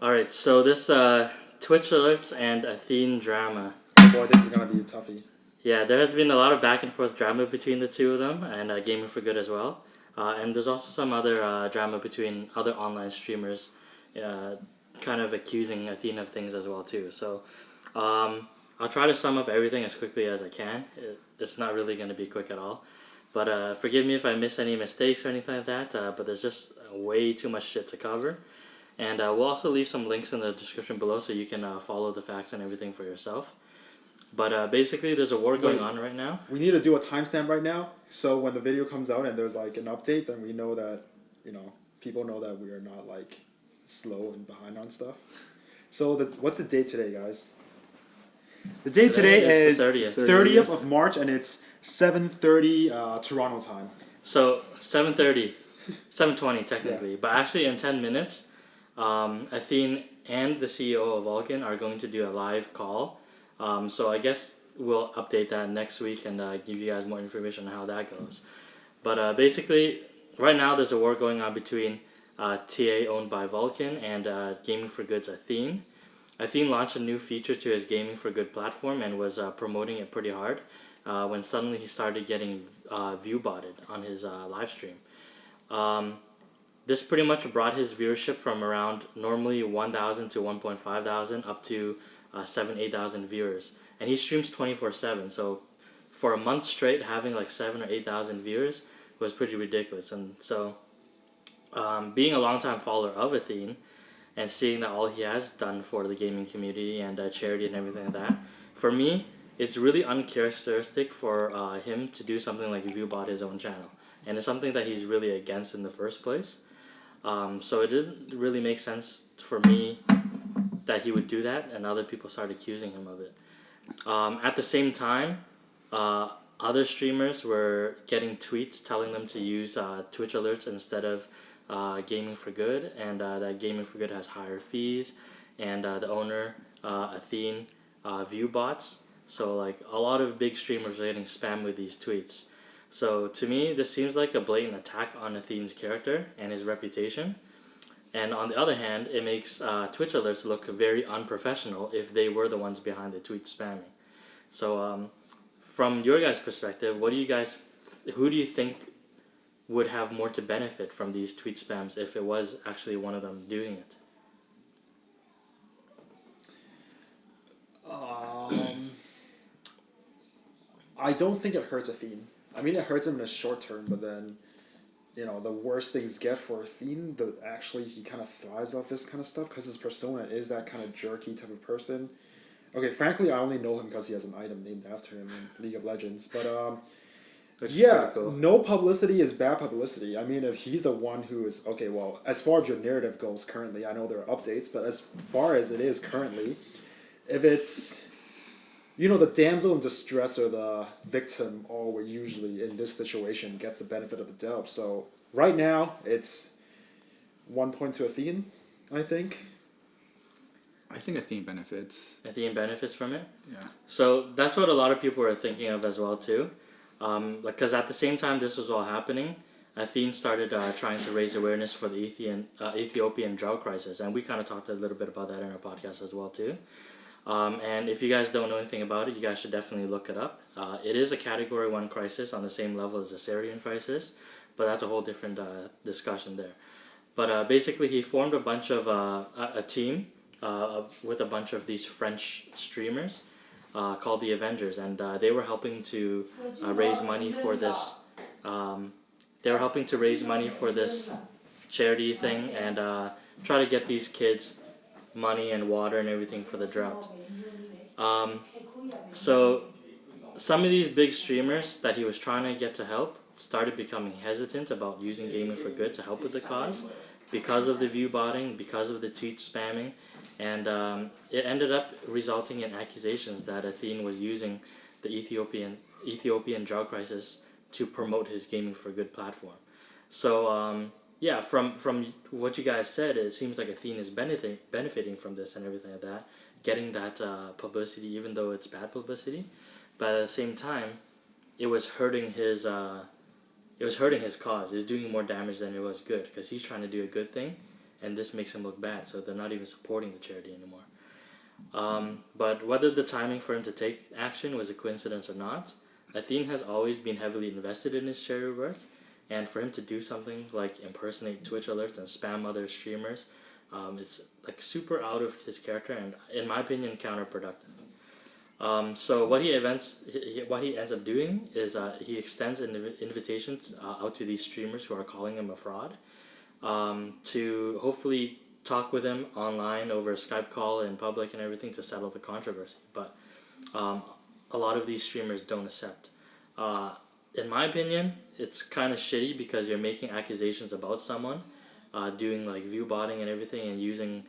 Alright, so this TwitchAlerts and Athene drama. Boy, this is gonna be a toughie. Yeah, there has been a lot of back and forth drama between the two of them, and Gaming for Good as well. And there's also some other drama between other online streamers, kind of accusing Athene of things as well too. So, I'll try to sum up everything as quickly as I can. It's not really going to be quick at all. But forgive me if I miss any mistakes or anything like that, but there's just way too much shit to cover. And we'll also leave some links in the description below so you can follow the facts and everything for yourself. But basically, there's a war going on right now. We need to do a timestamp right now, so when the video comes out and there's like an update, then we know that, people know that we are not like slow and behind on stuff. So what's the date today, guys? The date today is the 30th. 30th of March, and it's 7:30 Toronto time. So 7:30, 7:20 technically, Yeah. but actually in 10 minutes, Athene and the CEO of Vulcun are going to do a live call. So I guess we'll update that next week and give you guys more information on how that goes. But basically, right now there's a war going on between TA owned by Vulcun and Gaming for Good's Athene. Athene launched a new feature to his Gaming for Good platform and was promoting it pretty hard when suddenly he started getting view botted on his live stream. This pretty much brought his viewership from around normally 1,000 to 1,500 up to 7,000-8,000 viewers, and he streams 24/7. So for a month straight, having like 7,000 or 8,000 viewers was pretty ridiculous. And so, being a longtime follower of Athene, and seeing that all he has done for the gaming community and charity and everything like that, for me, it's really uncharacteristic for him to do something like viewbot his own channel, and it's something that he's really against in the first place. So it didn't really make sense for me that he would do that, and other people started accusing him of it. At the same time, other streamers were getting tweets telling them to use TwitchAlerts instead of Gaming for Good, and that Gaming for Good has higher fees, and the owner, Athene, view bots. So like a lot of big streamers are getting spammed with these tweets. So to me, this seems like a blatant attack on Athene's character and his reputation. And on the other hand, it makes TwitchAlerts look very unprofessional if they were the ones behind the tweet spamming. So from your guys' perspective, who do you think would have more to benefit from these tweet spams if it was actually one of them doing it? I don't think it hurts Athene. I mean, it hurts him in the short term, but then, the worse things get for Athene, he kind of thrives off this kind of stuff because his persona is that kind of jerky type of person. Okay, frankly, I only know him because he has an item named after him in League of Legends. But yeah, cool. No publicity is bad publicity. I mean, if he's the one who is okay, well, as far as your narrative goes currently, I know there are updates, but as far as it is currently, if it's the damsel in distress or the victim always usually in this situation gets the benefit of the doubt. So right now it's 1 point to Athene, I think. I think Athene benefits. Athene benefits from it? Yeah. So that's what a lot of people are thinking of as well too. Because at the same time this was all happening, Athene started trying to raise awareness for the Ethiopian drought crisis, and we kind of talked a little bit about that in our podcast as well too. And if you guys don't know anything about it, you guys should definitely look it up. It is a Category 1 crisis on the same level as the Syrian crisis, but that's a whole different discussion there. But basically he formed a team with a bunch of these French streamers called the Avengers, and they were helping to raise money for this. They were helping to raise money for this charity thing and try to get these kids money and water and everything for the drought. So some of these big streamers that he was trying to get to help started becoming hesitant about using Gaming for Good to help with the cause because of the view botting, because of the tweet spamming, and it ended up resulting in accusations that Athene was using the Ethiopian drought crisis to promote his Gaming for Good platform. So yeah, from what you guys said, it seems like Athene is benefiting from this and everything like that, getting that publicity, even though it's bad publicity. But at the same time, it was hurting his cause. It was doing more damage than it was good because he's trying to do a good thing, and this makes him look bad, so they're not even supporting the charity anymore. But whether the timing for him to take action was a coincidence or not, Athene has always been heavily invested in his charity work, and for him to do something like impersonate Twitch alerts and spam other streamers, it's like super out of his character and, in my opinion, counterproductive. So what he ends up doing is he extends invitations out to these streamers who are calling him a fraud, to hopefully talk with him online over a Skype call in public and everything to settle the controversy. But a lot of these streamers don't accept. In my opinion, it's kind of shitty because you're making accusations about someone, doing like view botting and everything, and using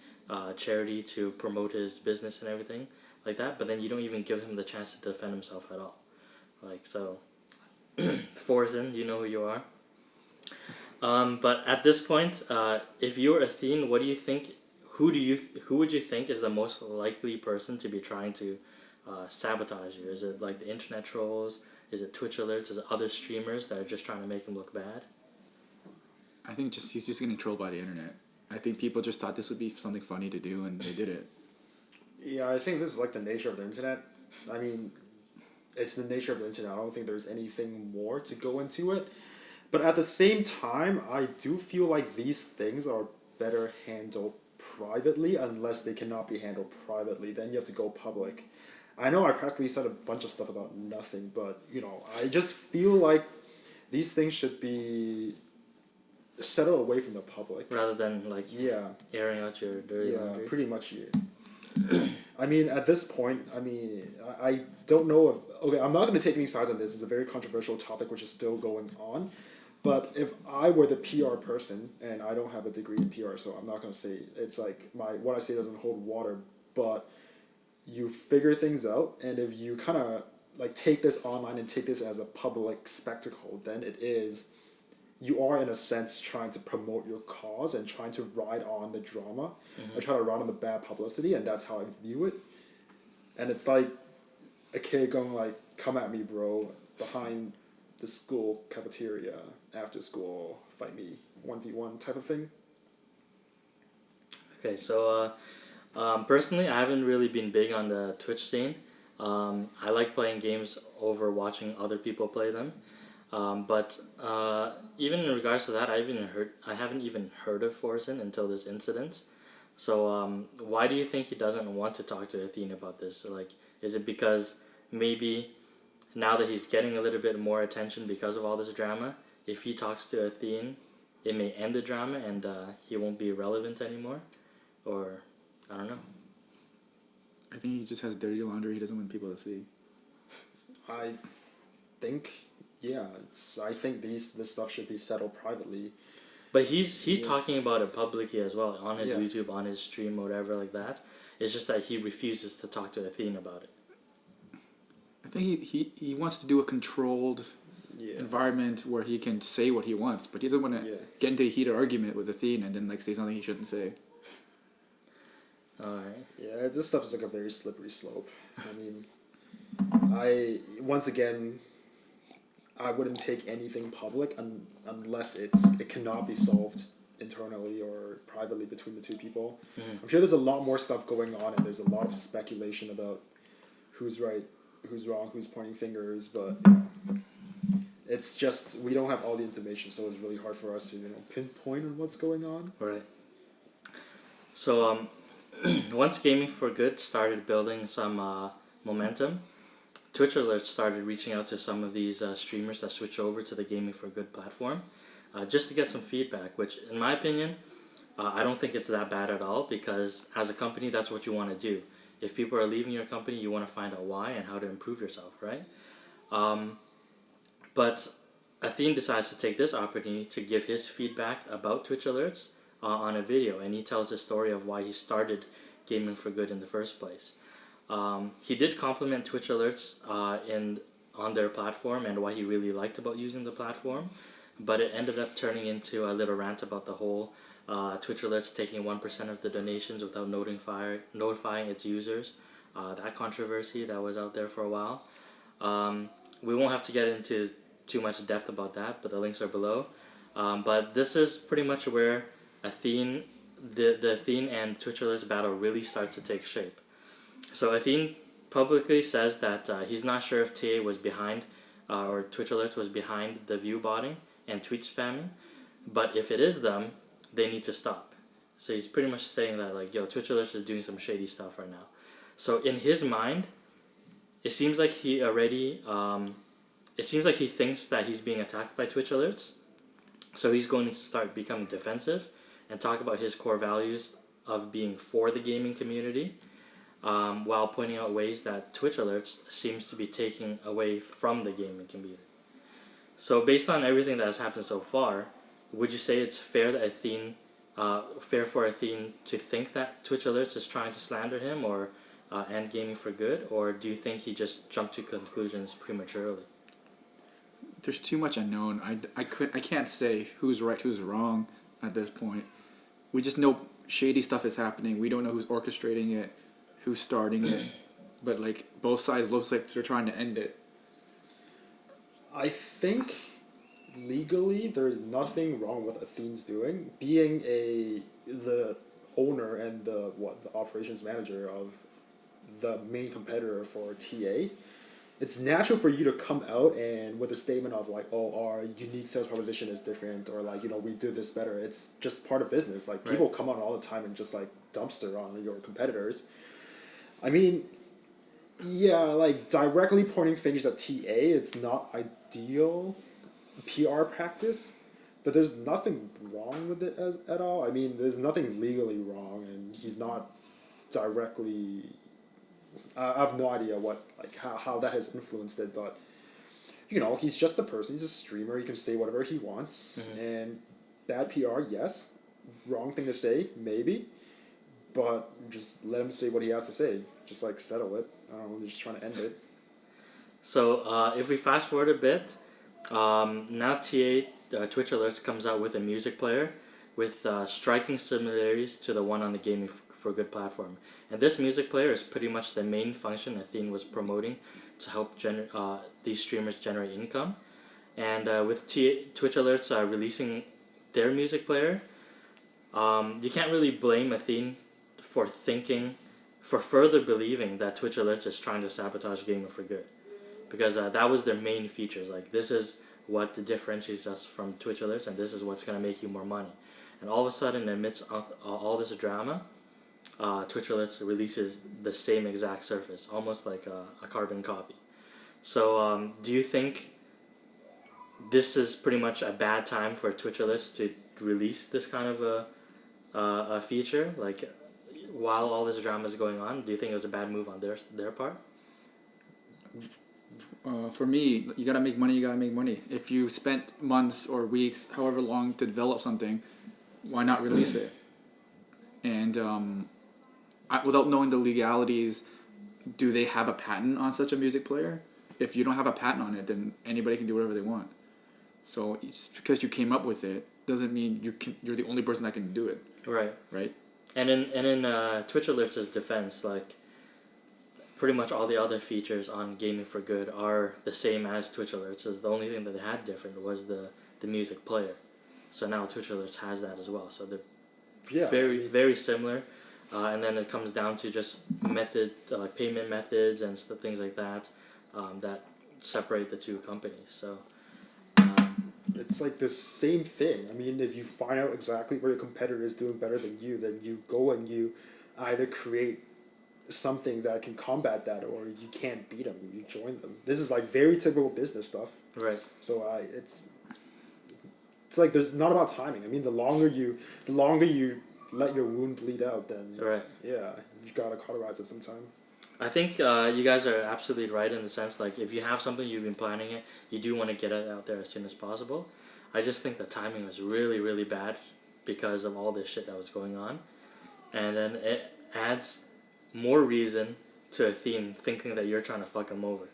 charity to promote his business and everything like that. But then you don't even give him the chance to defend himself at all. Like, so, Forzen, you know who you are. But at this point, if you're Athene, what do you think? Who would you think is the most likely person to be trying to sabotage you? Is it like the internet trolls? Is it Twitch alerts? Is it other streamers that are just trying to make him look bad? I think he's just getting trolled by the internet. I think people just thought this would be something funny to do, and they did it. Yeah, I think this is like the nature of the internet. I mean, it's the nature of the internet. I don't think there's anything more to go into it. But at the same time, I do feel like these things are better handled privately, unless they cannot be handled privately. Then you have to go public. I know I practically said a bunch of stuff about nothing, but, you know, I just feel like these things should be settled away from the public. Rather than, like, Yeah. airing out your dirty laundry? Yeah, pretty much, yeah. I mean, at this point, I don't know if... Okay, I'm not going to take any sides on this. It's a very controversial topic which is still going on. But if I were the PR person, and I don't have a degree in PR, so I'm not going to say... It's like, what I say doesn't hold water, but you figure things out, and if you kind of like take this online and take this as a public spectacle, then it is... You are, in a sense, trying to promote your cause and trying to ride on the drama, or try to ride on the bad publicity, and that's how I view it. And it's like a kid going like, "Come at me, bro," behind the school cafeteria after school, fight me 1v1 type of thing. Okay, so personally, I haven't really been big on the Twitch scene. I like playing games over watching other people play them. But even in regards to that, I haven't even heard of Forzen until this incident. So why do you think he doesn't want to talk to Athene about this? Like, is it because maybe now that he's getting a little bit more attention because of all this drama, if he talks to Athene, it may end the drama and he won't be relevant anymore? Or, I don't know. I think he just has dirty laundry he doesn't want people to see. I think... Yeah, I think this stuff should be settled privately. But he's talking about it publicly as well, on his YouTube, on his stream, whatever like that. It's just that he refuses to talk to Athene about it. I think he wants to do a controlled environment where he can say what he wants, but he doesn't want to get into a heated argument with Athene and then like say something he shouldn't say. Alright. Yeah, this stuff is like a very slippery slope. I mean, once again... I wouldn't take anything public unless it cannot be solved internally or privately between the two people. I'm sure there's a lot more stuff going on, and there's a lot of speculation about who's right, who's wrong, who's pointing fingers, but it's just we don't have all the information, so it's really hard for us to pinpoint on what's going on. Right. So once Gaming for Good started building some momentum, TwitchAlerts started reaching out to some of these streamers that switched over to the Gaming for Good platform, just to get some feedback, which, in my opinion, I don't think it's that bad at all, because as a company, that's what you want to do. If people are leaving your company, you want to find out why and how to improve yourself, right? But Athene decides to take this opportunity to give his feedback about TwitchAlerts on a video, and he tells the story of why he started Gaming for Good in the first place. He did compliment TwitchAlerts on their platform and what he really liked about using the platform, but it ended up turning into a little rant about the whole TwitchAlerts taking 1% of the donations without notifying its users. That controversy that was out there for a while. We won't have to get into too much depth about that, but the links are below. But this is pretty much where Athene the Athene and TwitchAlerts battle really starts to take shape. So Athene publicly says that he's not sure if TA was behind, or TwitchAlerts was behind the view botting and tweet spamming, but if it is them, they need to stop. So he's pretty much saying that like, yo, TwitchAlerts is doing some shady stuff right now. So in his mind, it seems like he already, it seems like he thinks that he's being attacked by TwitchAlerts. So he's going to start becoming defensive and talk about his core values of being for the gaming community, while pointing out ways that TwitchAlerts seems to be taking away from the gaming community. So based on everything that has happened so far, would you say it's fair that fair for Athene to think that TwitchAlerts is trying to slander him or end gaming for good, or do you think he just jumped to conclusions prematurely? There's too much unknown. I can't say who's right, who's wrong at this point. We just know shady stuff is happening. We don't know who's orchestrating it, who's starting it, but like both sides looks like they're trying to end it. I think legally there's nothing wrong with Athene's doing. Being the owner and the operations manager of the main competitor for TA, it's natural for you to come out and with a statement of like, oh, our unique sales proposition is different, or like, we do this better. It's just part of business. Like, people come out all the time and just like dumpster on your competitors. I mean, yeah, like directly pointing fingers at TA, it's not ideal PR practice, but there's nothing wrong with it at all. I mean, there's nothing legally wrong, and he's not directly. I have no idea how that has influenced it, but he's just a person. He's a streamer. He can say whatever he wants, and bad PR, yes. Wrong thing to say, maybe, but just let him say what he has to say. Just like settle it. I don't know. They're just trying to end it. So if we fast forward a bit, now TA TwitchAlerts comes out with a music player with striking similarities to the one on the Gaming for Good platform. And this music player is pretty much the main function Athene was promoting to help these streamers generate income. And with TwitchAlerts releasing their music player, you can't really blame Athene for further believing that TwitchAlerts is trying to sabotage Gaming for Good. Because that was their main features. Like, this is what differentiates us from TwitchAlerts, and this is what's going to make you more money. And all of a sudden, amidst all this drama, TwitchAlerts releases the same exact surface, almost like a carbon copy. So do you think this is pretty much a bad time for TwitchAlerts to release this kind of a feature? Like, while all this drama is going on, do you think it was a bad move on their part? For me, you gotta make money. If you spent months or weeks, however long, to develop something, why not release it? And without knowing the legalities, do they have a patent on such a music player? If you don't have a patent on it, then anybody can do whatever they want. So it's because you came up with it doesn't mean you're the only person that can do it. Right. Right. And in TwitchAlerts' defense, like, pretty much all the other features on Gaming for Good are the same as TwitchAlerts. The only thing that they had different was the music player. So now TwitchAlerts has that as well. So they're very, very similar. And then it comes down to just payment methods and things like that that separate the two companies. So it's like the same thing. I mean, if you find out exactly where your competitor is doing better than you, then you go and you either create something that can combat that, or you can't beat them, you join them. This is like very typical business stuff. Right. So it's like there's not about timing. I mean, the longer you let your wound bleed out, then you gotta cauterize it sometime. I think you guys are absolutely right in the sense, like, if you have something, you've been planning it, you do want to get it out there as soon as possible. I just think the timing was really, really bad because of all this shit that was going on. And then it adds more reason to Athene thinking that you're trying to fuck him over,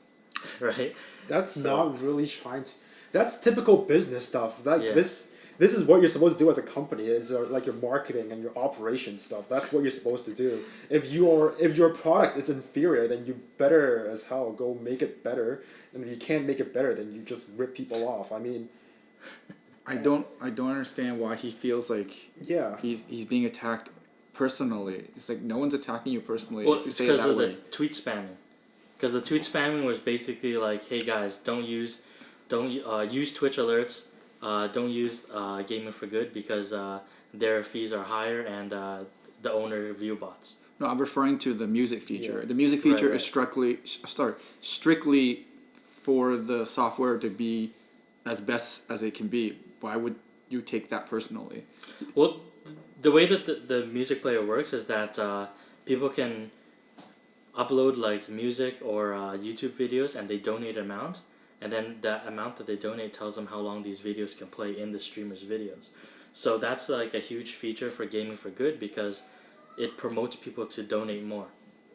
right? That's not really trying to... That's typical business stuff. Like, this is what you're supposed to do as a company, is like your marketing and your operation stuff. That's what you're supposed to do. If your product is inferior, then you better as hell go make it better. And if you can't make it better, then you just rip people off. I mean, I don't understand why he feels like Yeah. he's being attacked personally. It's like no one's attacking you personally Well, if you it's say it because that of way. the tweet spamming. Because the tweet spamming was basically like, hey guys, don't use Twitch alerts, don't use Gaming for Good because their fees are higher and the owner view bots. No, I'm referring to the music feature. Yeah. The music feature Right, is strictly for the software to be as best as it can be. Why would you take that personally? Well, the way that the music player works is that people can upload like music or YouTube videos and they donate an amount, and then that amount that they donate tells them how long these videos can play in the streamer's videos. So that's like a huge feature for Gaming for Good because it promotes people to donate more.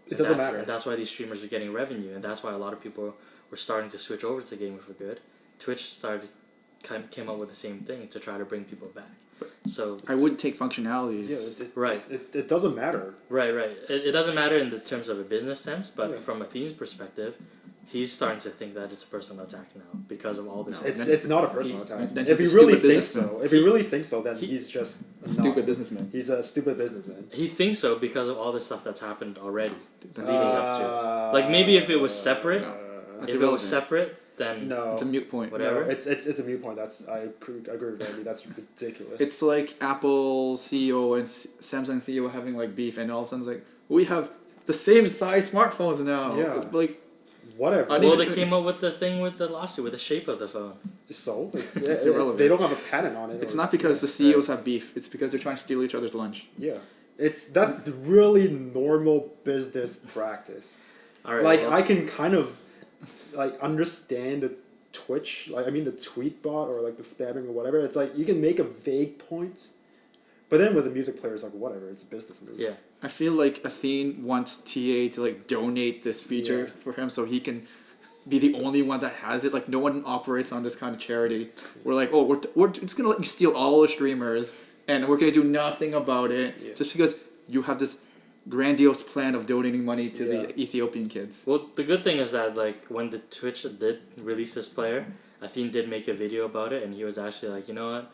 It doesn't That's- matter. And that's why these streamers are getting revenue, and that's why a lot of people were starting to switch over to Gaming for Good. Twitch came up with the same thing to try to bring people back. So I wouldn't take functionalities. Yeah, Right. It doesn't matter. right. It doesn't matter in the terms of a business sense, but Yeah. from Athene's perspective, he's starting to think that it's a personal attack now because of all this. No. It's not a personal attack. then If he's he a really stupid thinks businessman. so, if he really thinks so, then He- he's just A stupid businessman. He's a stupid businessman. He thinks so because of all the stuff that's happened already. That's, leading up to. Like maybe if it was separate, that's if it was irrelevant. separate, then No, It's a mute point. Whatever. No, it's a mute point. I agree with Andy. That's ridiculous. It's like Apple CEO and Samsung CEO having like beef, and all of a sudden it's like we have the same size smartphones now. Yeah. Like whatever. I need well, to- they came up with the thing with the lawsuit with the shape of the phone. So like, It's irrelevant. they don't have a patent on it. it's or- not because the CEOs have beef. It's because they're trying to steal each other's lunch. Yeah, that's the really normal business practice. All right. Like well, I can kind of like understand the Twitch, like I mean the tweet bot or like the spamming or whatever. It's like you can make a vague point, but then with the music player, it's like whatever. It's a business move. yeah. I feel like Athene wants TA to like donate this feature Yeah. for him so he can be the only one that has it. Like no one operates on this kind of charity. We're like, oh, we're just gonna let you steal all the streamers, and we're gonna do nothing about it Yeah. just because you have this grandiose plan of donating money to Yeah. the Ethiopian kids. Well, the good thing is that like when the Twitch did release this player, Athene did make a video about it, and he was actually like, you know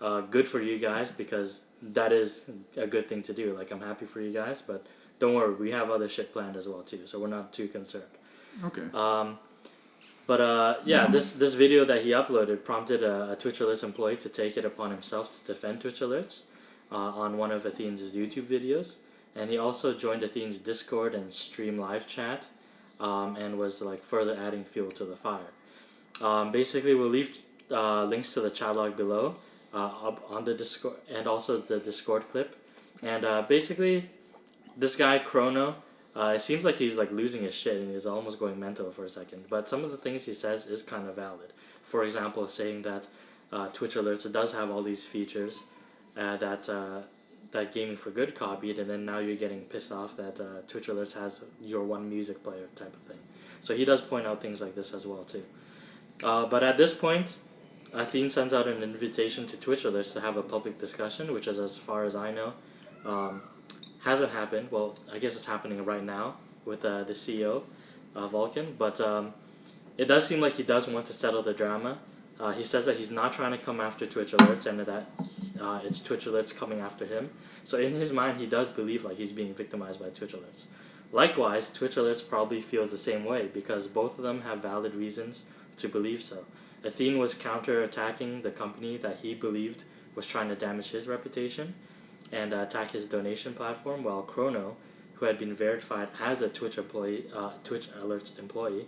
what, good for you guys because that is a good thing to do. Like I'm happy for you guys, but don't worry, we have other shit planned as well too, so we're not too concerned. Okay. Yeah, this video that he uploaded prompted a TwitchAlerts employee to take it upon himself to defend TwitchAlerts on one of Athene's YouTube videos, and he also joined Athene's Discord and stream live chat, and was like further adding fuel to the fire. Basically, we'll leave links to the chat log below up on the Discord and also the Discord clip, and basically, this guy Cronoh. It seems like he's like losing his shit and he's almost going mental for a second. But some of the things he says is kind of valid. For example, saying that Twitch Alerts does have all these features that Gaming for Good copied, and then now you're getting pissed off that Twitch Alerts has your one music player type of thing. So he does point out things like this as well too. But at this point, Athene sends out an invitation to Twitch Alerts to have a public discussion, which is, as far as I know, hasn't happened. Well, I guess it's happening right now with the CEO, Vulcun, but it does seem like he does want to settle the drama. He says that he's not trying to come after Twitch Alerts and that it's Twitch Alerts coming after him. So in his mind, he does believe like he's being victimized by Twitch Alerts. Likewise, Twitch Alerts probably feels the same way because both of them have valid reasons to believe so. Athene was counter-attacking the company that he believed was trying to damage his reputation and attack his donation platform, while Cronoh, who had been verified as a Twitch Alerts employee,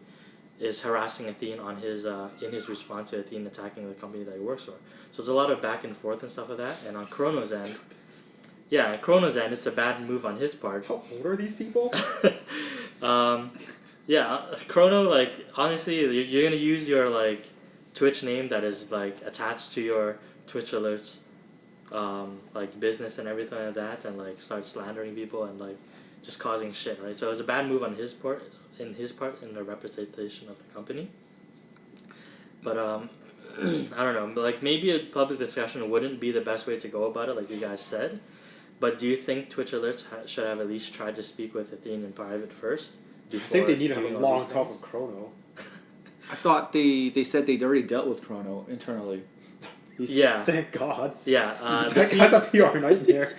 is harassing Athene on his in his response to Athene attacking the company that he works for. So there's a lot of back and forth and stuff like that. And on Cronoh's end, it's a bad move on his part. How old are these people? Cronoh, like honestly, you're gonna use your like Twitch name that is like attached to your Twitch Alerts like business and everything like that, and like start slandering people and like just causing shit, right? So it's a bad move on his part in the representation of the company. But I don't know, but like maybe a public discussion wouldn't be the best way to go about it, like you guys said. But do you think Twitch Alerts should have at least tried to speak with Athene in private first? I think they need to have doing a all long these talk things? with Cronoh. I thought they said they'd already dealt with Cronoh internally. Yeah. Thank God. Yeah, That guy's a PR nightmare.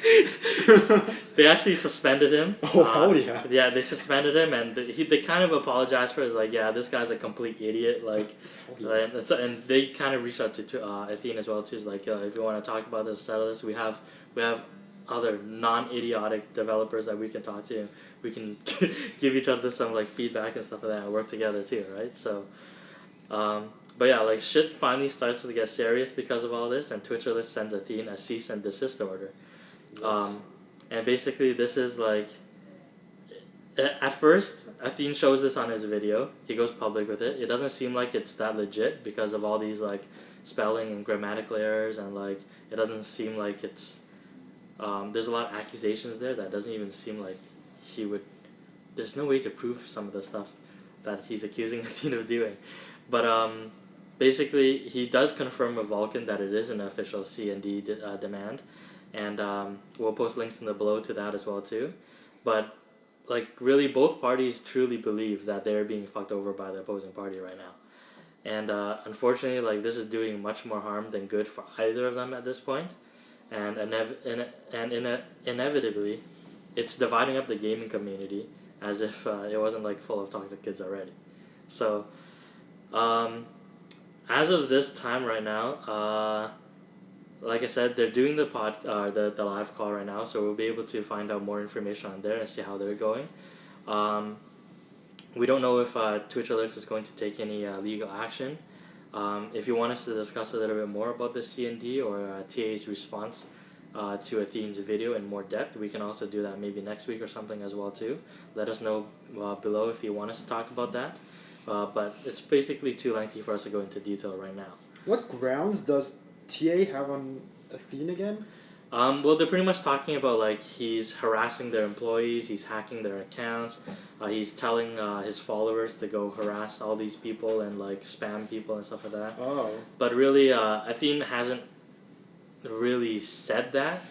they actually suspended him. Oh, hell yeah. Yeah, they suspended him, and they kind of apologized for it. It's like, yeah, this guy's a complete idiot. Like, and they kind of reached out to Athene as well too. It's like, if you want to talk about this, settle this. We have other non-idiotic developers that we can talk to. We can give each other some like feedback and stuff like that, and work together too, right? So, but yeah, like shit finally starts to get serious because of all this, and TwitchAlerts sends Athene a cease and desist order. And basically, this is like. At first, Athene shows this on his video. He goes public with it. It doesn't seem like it's that legit because of all these like spelling and grammatical errors, and like it doesn't seem like it's. There's a lot of accusations there that doesn't even seem like he would. There's no way to prove some of the stuff that he's accusing Athene of doing, but basically he does confirm with Vulcun that it is an official C&D demand, and we'll post links in the below to that as well too, but. Like, really, both parties truly believe that they're being fucked over by the opposing party right now. And unfortunately, like, this is doing much more harm than good for either of them at this point. And inevitably, it's dividing up the gaming community as if it wasn't, like, full of toxic kids already. So, as of this time right now, like I said, they're doing the the live call right now, so we'll be able to find out more information on there and see how they're going. We don't know if TwitchAlerts is going to take any legal action. If you want us to discuss a little bit more about the C&D or TA's response to Athene's video in more depth, we can also do that maybe next week or something as well too. Let us know below if you want us to talk about that. But it's basically too lengthy for us to go into detail right now. What grounds does TA have on Athene again? Well, they're pretty much talking about like he's harassing their employees, he's hacking their accounts, he's telling his followers to go harass all these people and like spam people and stuff like that. Oh. But really, Athene hasn't really said that.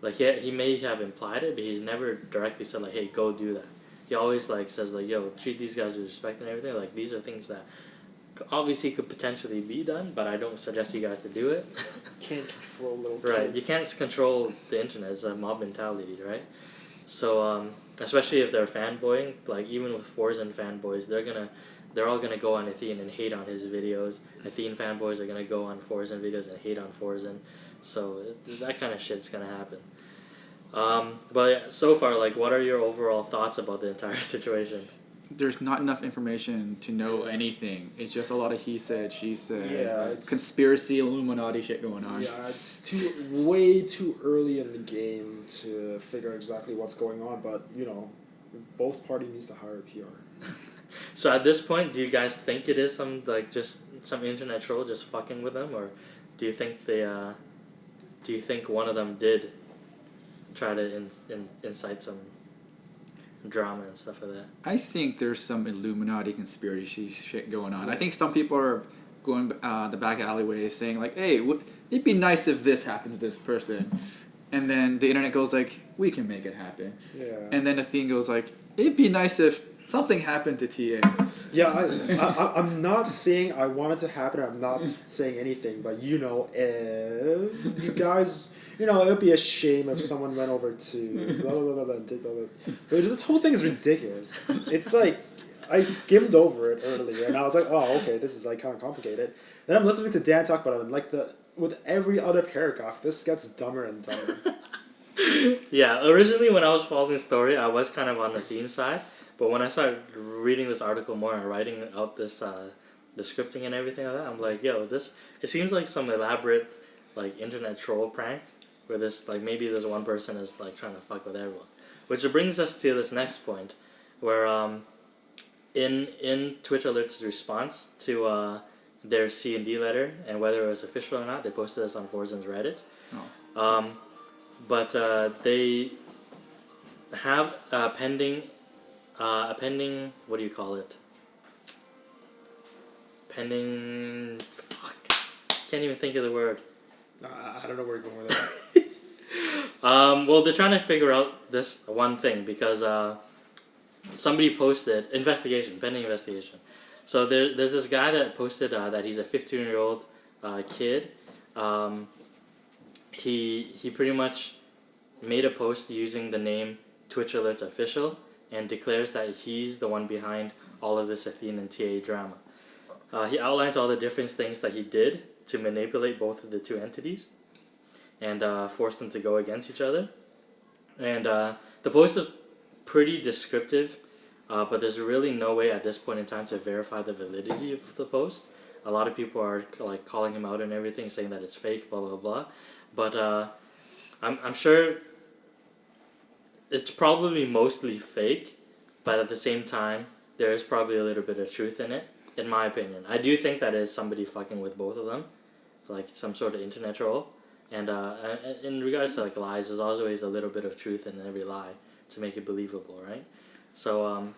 Like he may have implied it, but he's never directly said like, "Hey, go do that." He always like says like, "Yo, treat these guys with respect and everything." Like these are things that obviously could potentially be done, but I don't suggest you guys to do it. Can't control little kids. Right, you can't control the internet. It's a mob mentality, right? So, especially if they're fanboying, like even with Forzen fanboys, they're all gonna go on Athene and hate on his videos. Athene fanboys are gonna go on Forzen videos and hate on Forzen. So that kind of shit's gonna happen. But so far, like, what are your overall thoughts about the entire situation? There's not enough information to know anything. It's just a lot of he said, she said, Yeah, it's- conspiracy, Illuminati shit going on. Yeah, it's way too early in the game to figure exactly what's going on, but, you know, both parties needs to hire a PR. So at this point, do you guys think it is just some internet troll just fucking with them, or do you think do you think one of them did try to incite some drama and stuff like that? I think there's some Illuminati conspiracy shit going on. I think some people are going the back alleyway saying like, "Hey, it'd be nice if this happened to this person," and then the internet goes like, "We can make it happen." Yeah. And then Athene goes like, "It'd be nice if something happened to TA." Yeah, I'm not saying I want it to happen. I'm not saying anything, but you know, if you guys, you know, it would be a shame if someone went over to blah blah blah blah and did blah blah. But this whole thing is ridiculous. It's like I skimmed over it earlier, and I was like, oh, okay, this is like kind of complicated. Then I'm listening to Dan talk about it, and like with every other paragraph, this gets dumber and dumber. Yeah, originally when I was following the story, I was kind of on the Athene side. But when I started reading this article more and writing out this, the scripting and everything like that, I'm like, yo, it seems like some elaborate, like, internet troll prank, where like, maybe this one person is, like, trying to fuck with everyone. Which brings us to this next point, where, in TwitchAlerts' response to, their C&D letter, and whether it was official or not, they posted this on Forzen's Reddit. Oh. But they have a pending, what do you call it? Pending, fuck, can't even think of the word. I don't know where you're going with that. Well, they're trying to figure out this one thing because somebody posted pending investigation. So there's this guy that posted that he's a 15-year-old kid he pretty much made a post using the name TwitchAlerts Official and declares that he's the one behind all of this Athene and TA drama. He outlines all the different things that he did to manipulate both of the two entities and force them to go against each other. And the post is pretty descriptive, but there's really no way at this point in time to verify the validity of the post. A lot of people are like calling him out and everything, saying that it's fake, blah blah blah. But I'm sure it's probably mostly fake, but at the same time, there is probably a little bit of truth in it, in my opinion. I do think that is somebody fucking with both of them, like some sort of internet troll. And in regards to like lies, there's always a little bit of truth in every lie to make it believable, right? So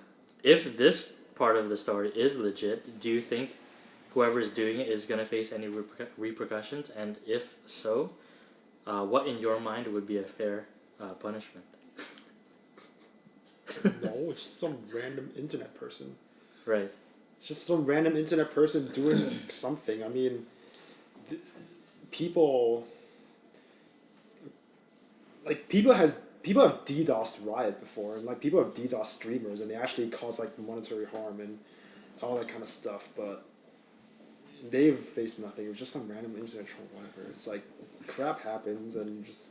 if this part of the story is legit, do you think whoever is doing it is going to face any repercussions? And if so, what in your mind would be a fair punishment? No, it's just some random internet person. Right. It's just some random internet person doing something. I mean, people have DDoS Riot before, and like people have DDoS streamers, and they actually cause like monetary harm and all that kind of stuff. But they've faced nothing. It was just some random internet troll, whatever. It's like crap happens, and just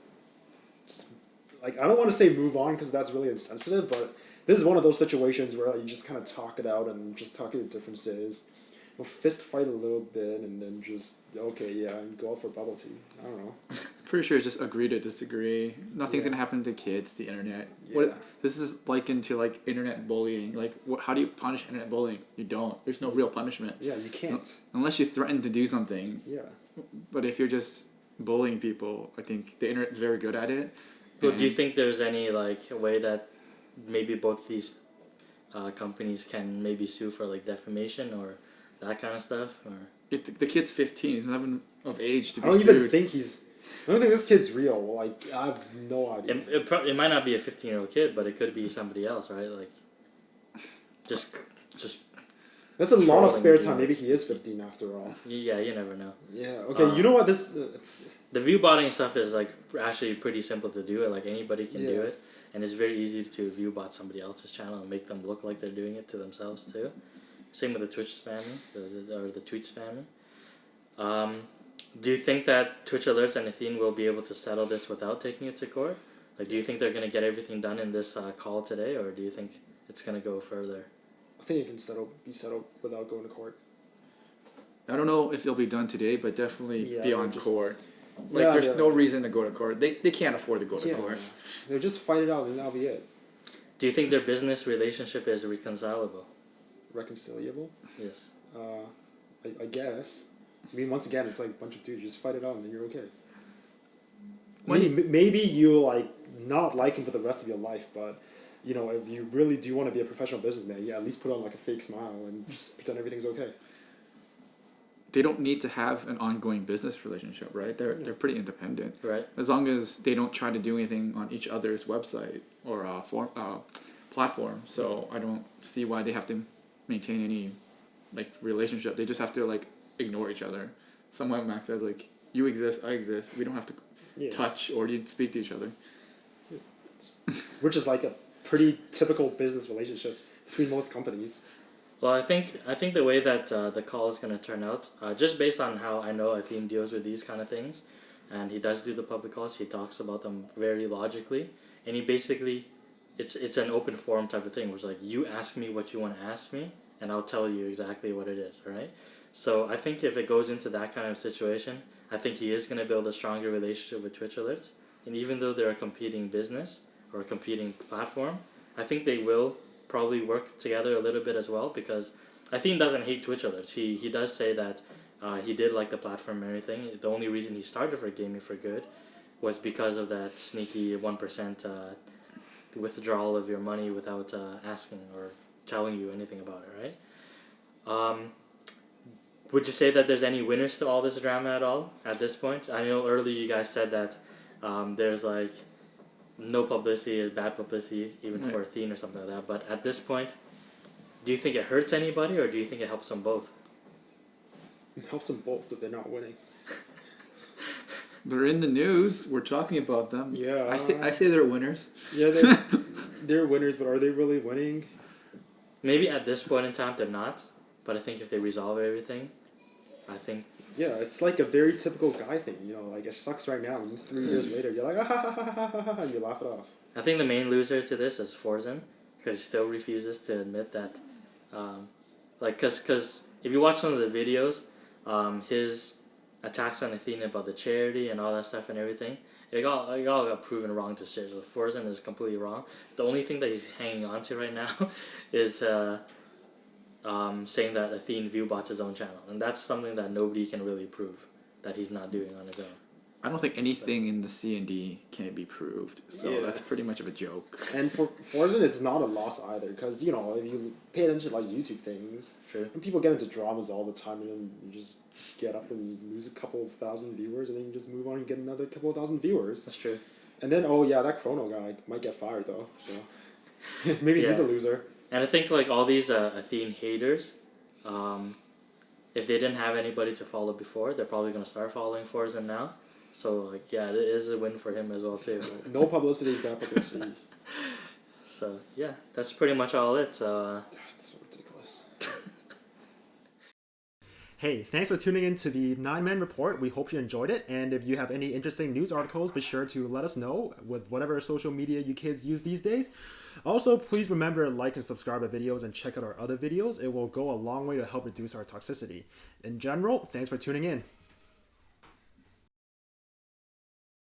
like I don't want to say move on because that's really insensitive, but this is one of those situations where like, you just kind of talk it out and just talk your differences. You'll fist fight a little bit, and then just okay, yeah, and go out for bubble tea. I don't know. Pretty sure it's just agree to disagree. Nothing's gonna happen to kids. The internet. Yeah. What this is likened to like internet bullying. Like how do you punish internet bullying? You don't. There's no real punishment. Yeah, you can't. Unless you threaten to do something. Yeah. But if you're just bullying people, I think the internet's very good at it. Well, do you think there's any like way that maybe both these companies can maybe sue for like defamation or that kind of stuff? Or If the kid's 15, he's not even of age to be I don't sued. even think I don't think this kid's real. Like I have no idea. it might not be a 15-year-old kid, but it could be somebody else, right? Like just That's a lot of trolling spare the time. internet. Maybe he is 15 after all. yeah, you never know. Yeah. Okay. You know what? This it's The view botting stuff is like actually pretty simple to do. Like anybody can do Yeah. it, and it's very easy to view bot somebody else's channel and make them look like they're doing it to themselves too. Same with the Twitch spamming or the tweet spamming. Do you think that TwitchAlerts and Athene will be able to settle this without taking it to court? Like, do you think they're gonna get everything done in this call today, or do you think it's gonna go further? I think it can be settled without going to court. I don't know if it'll be done today, but definitely Yeah, beyond just- court. Like, Yeah, there's yeah. no reason to go to court. They can't afford to go to Yeah. court. They'll just fight it out and that'll be it. Do you think their business relationship is reconcilable? Reconcilable? Yes. I guess. I mean, once again, it's like a bunch of dudes. Just fight it out and then you're okay. Maybe you like not like him for the rest of your life, but you know, if you really do want to be a professional businessman, yeah, at least put on like a fake smile and just pretend everything's okay. They don't need to have an ongoing business relationship, right? They're pretty independent. Right. As long as they don't try to do anything on each other's website or platform. So I don't see why they have to maintain any like relationship. They just have to like ignore each other. Someone Max says like, you exist, I exist. We don't have to touch or speak to each other. Which is like a pretty typical business relationship between most companies. Well, I think the way that the call is going to turn out, just based on how I know Athene deals with these kind of things, and he does do the public calls, he talks about them very logically, and he basically, it's an open forum type of thing, where it's like, you ask me what you want to ask me, and I'll tell you exactly what it is, right? So I think if it goes into that kind of situation, I think he is going to build a stronger relationship with TwitchAlerts, and even though they're a competing business, or a competing platform, I think they will probably work together a little bit as well, because Athene doesn't hate TwitchAlerts. He does say that he did like the platform and everything. The only reason he started for Gaming for Good was because of that sneaky 1% withdrawal of your money without asking or telling you anything about it, right? Would you say that there's any winners to all this drama at all at this point? I know earlier you guys said that there's like no publicity is bad publicity, even for Athene or something like that. But at this point, do you think it hurts anybody, or do you think it helps them both? It helps them both that they're not winning. They're in the news. We're talking about them. Yeah. I say they're winners. Yeah, they're winners, but are they really winning? Maybe at this point in time they're not, but I think if they resolve everything, I think Yeah, it's like a very typical guy thing, you know, like it sucks right now, and 3 years later, you're like, ah, ha, ha, ha, ha, ha, ha, and you laugh it off. I think the main loser to this is Forzen, because he still refuses to admit that, cause if you watch some of the videos, his attacks on Athena about the charity and all that stuff and everything, it all got proven wrong to shit. So Forzen is completely wrong. The only thing that he's hanging on to right now is saying that Athene viewbots his own channel, and that's something that nobody can really prove that he's not doing on his own. I don't think anything in the C&D can be proved, so Yeah. that's pretty much of a joke. And for Forzen, it's not a loss either, because, you know, if you pay attention to, like, YouTube things, True. and people get into dramas all the time, and then you just get up and lose a couple of thousand viewers, and then you just move on and get another couple of thousand viewers. That's true. And then, oh yeah, that Cronoh guy might get fired, though, so maybe he's a Yeah. loser. And I think like all these Athene haters, if they didn't have anybody to follow before, they're probably gonna start following Forzen now. So like yeah, it is a win for him as well too. No publicity is bad publicity. So yeah, that's pretty much all it. So It's so ridiculous. Hey, thanks for tuning in to the 9-Man Report. We hope you enjoyed it. And if you have any interesting news articles, be sure to let us know with whatever social media you kids use these days. Also, please remember to like and subscribe our videos and check out our other videos. It will go a long way to help reduce our toxicity. In general, thanks for tuning in.